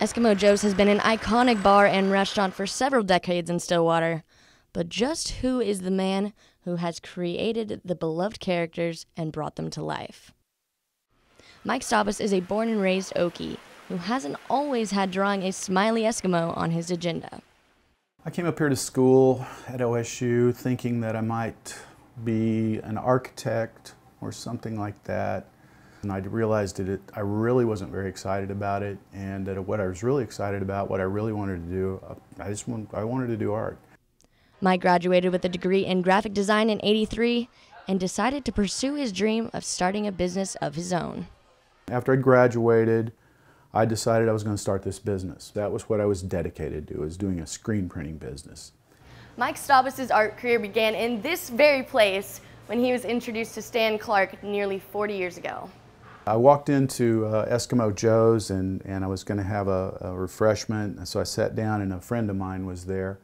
Eskimo Joe's has been an iconic bar and restaurant for several decades in Stillwater. But just who is the man who has created the beloved characters and brought them to life? Mike Staubus is a born and raised Okie who hasn't always had drawing a smiley Eskimo on his agenda. I came up here to school at OSU thinking that I might be an architect or something like that. And I realized that I really wasn't very excited about it, and that what I was really excited about, what I really wanted to do, I wanted to do art. Mike graduated with a degree in graphic design in '83 and decided to pursue his dream of starting a business of his own. After I graduated, I decided I was going to start this business. That was what I was dedicated to, was doing a screen printing business. Mike Staubus's art career began in this very place when he was introduced to Stan Clark nearly 40 years ago. I walked into Eskimo Joe's and I was going to have a refreshment, so I sat down and a friend of mine was there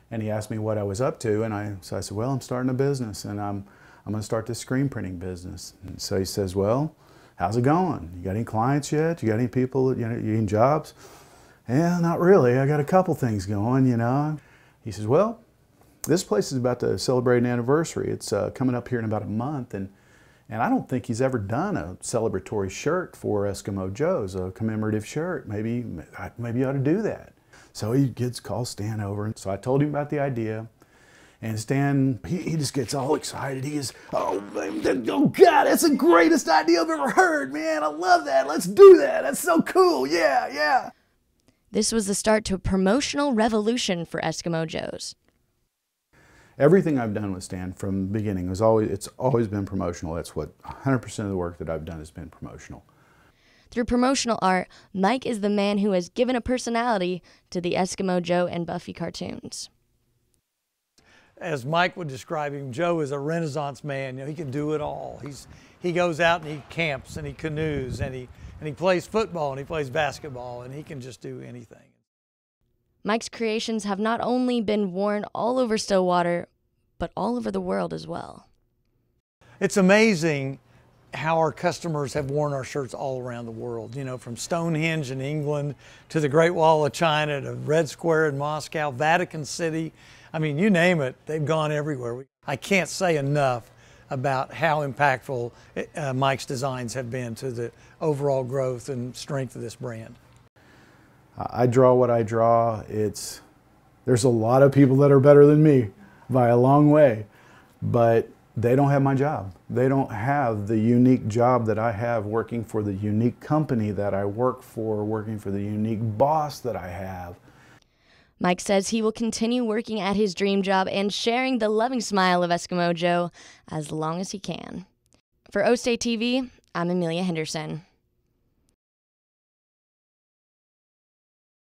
and he asked me what I was up to, and so I said, well, I'm starting a business and I'm going to start this screen printing business. And so he says, well, how's it going? You got any clients yet? You got any people, you getting jobs? Yeah, not really. I got a couple things going, you know. He says, well, this place is about to celebrate an anniversary. It's coming up here in about a month, and I don't think he's ever done a celebratory shirt for Eskimo Joe's, a commemorative shirt. Maybe you ought to do that. So he calls Stan over, and so I told him about the idea. And Stan, he just gets all excited. He is, oh God, that's the greatest idea I've ever heard, man. I love that. Let's do that. That's so cool. Yeah, yeah. This was the start to a promotional revolution for Eskimo Joe's. Everything I've done with Stan from the beginning it's always been promotional. That's what 100% of the work that I've done has been promotional. Through promotional art, Mike is the man who has given a personality to the Eskimo Joe and Buffy cartoons. As Mike would describe him, Joe is a Renaissance man. You know, he can do it all. He goes out and he camps and he canoes and he plays football and he plays basketball, and he can just do anything. Mike's creations have not only been worn all over Stillwater, but all over the world as well. It's amazing how our customers have worn our shirts all around the world. You know, from Stonehenge in England to the Great Wall of China to Red Square in Moscow, Vatican City. I mean, you name it, they've gone everywhere. I can't say enough about how impactful Mike's designs have been to the overall growth and strength of this brand. I draw what I draw. There's a lot of people that are better than me by a long way, but they don't have my job. They don't have the unique job that I have, working for the unique company that I work for, working for the unique boss that I have. Mike says he will continue working at his dream job and sharing the loving smile of Eskimo Joe as long as he can. For O State TV, I'm Amelia Henderson.